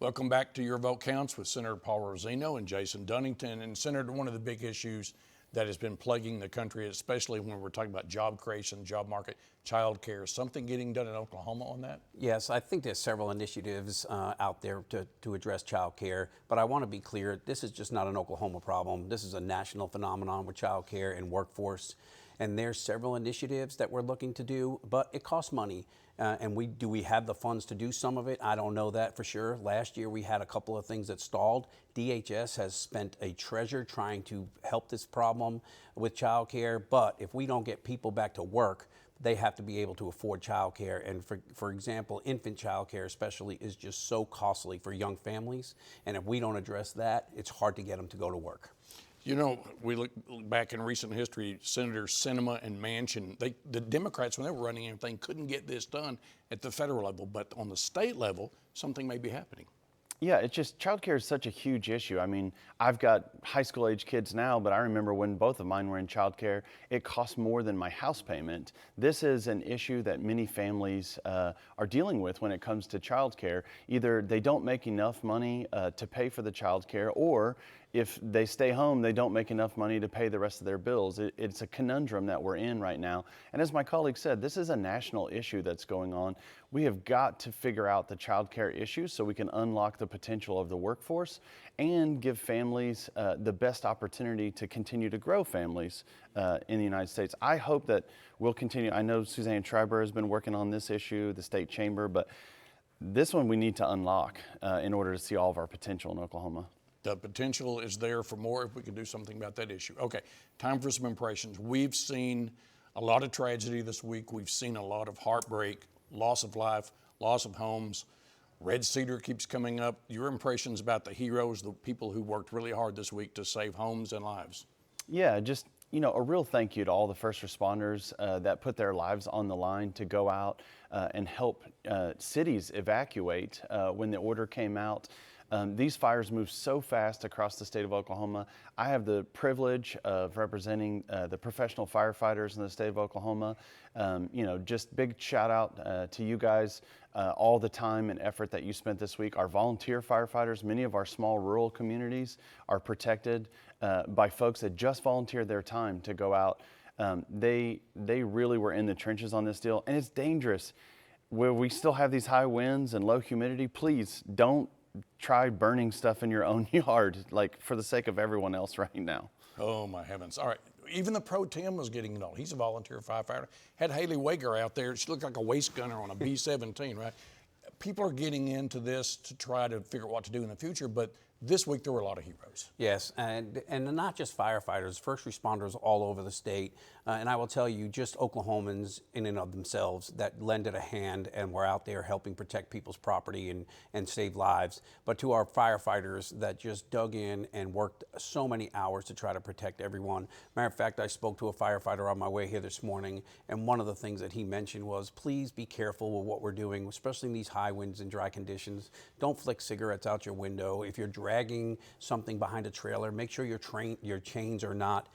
Welcome back to Your Vote Counts with Senator Paul Rosino and Jason Dunnington. And Senator, one of the big issues that has been plaguing the country, especially when we're talking about job creation, job market, child care, something getting done in Oklahoma on that? Yes, I think there's several initiatives out there to address child care, but I want to be clear, this is just not an Oklahoma problem. This is a national phenomenon with child care and workforce. And there's several initiatives that we're looking to do, but it costs money. And do we have the funds to do some of it? I don't know that for sure. Last year we had a couple of things that stalled. DHS has spent a treasure trying to help this problem with child care, but if we don't get people back to work, they have to be able to afford child care. And for example, infant child care especially is just so costly for young families. And if we don't address that, it's hard to get them to go to work. You know, we look back in recent history, Senators Sinema and Manchin, the Democrats, when they were running everything, couldn't get this done at the federal level. But on the state level, something may be happening. Yeah, it's just childcare is such a huge issue. I mean, I've got high school age kids now, but I remember when both of mine were in childcare, it cost more than my house payment. This is an issue that many families are dealing with when it comes to childcare. Either they don't make enough money to pay for the childcare, or if they stay home, they don't make enough money to pay the rest of their bills. It's a conundrum that we're in right now. And as my colleague said, this is a national issue that's going on. We have got to figure out the childcare issues so we can unlock the potential of the workforce and give families the best opportunity to continue to grow families in the United States. I hope that we'll continue. I know Suzanne Schreiber has been working on this issue, the state chamber, but this one we need to unlock in order to see all of our potential in Oklahoma. The potential is there for more if we can do something about that issue. Okay, time for some impressions. We've seen a lot of tragedy this week. We've seen a lot of heartbreak, loss of life, loss of homes. Red Cedar keeps coming up. Your impressions about the heroes, the people who worked really hard this week to save homes and lives? Yeah, just, you know, a real thank you to all the first responders that put their lives on the line to go out and help cities evacuate when the order came out. These fires move so fast across the state of Oklahoma. I have the privilege of representing the professional firefighters in the state of Oklahoma. You know, just big shout out to you guys, all the time and effort that you spent this week. Our volunteer firefighters, many of our small rural communities are protected by folks that just volunteered their time to go out. They really were in the trenches on this deal, and it's dangerous. Where we still have these high winds and low humidity, please don't try burning stuff in your own yard, like for the sake of everyone else right now. Oh my heavens. All right, even the pro tem was getting involved. He's a volunteer firefighter. Had Haley Wager out there. She looked like a waist gunner on a B-17, right? People are getting into this to try to figure out what to do in the future, but this week there were a lot of heroes. Yes, and not just firefighters, first responders all over the state. And I will tell you, just Oklahomans in and of themselves that lended a hand and were out there helping protect people's property and save lives. But to our firefighters that just dug in and worked so many hours to try to protect everyone. Matter of fact, I spoke to a firefighter on my way here this morning, and one of the things that he mentioned was, please be careful with what we're doing, especially in these high winds and dry conditions. Don't flick cigarettes out your window. If you're dragging something behind a trailer, make sure your chains are not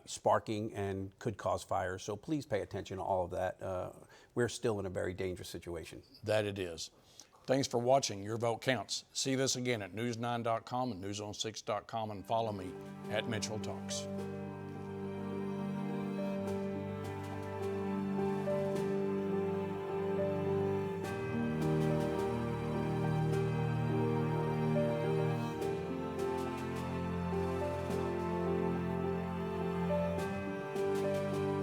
sparking and could cause fire. So please pay attention to all of that. We're still in a very dangerous situation. That it is. Thanks for watching Your Vote Counts. See this again at news9.com and news6.com, and follow me at Mitchell Talks.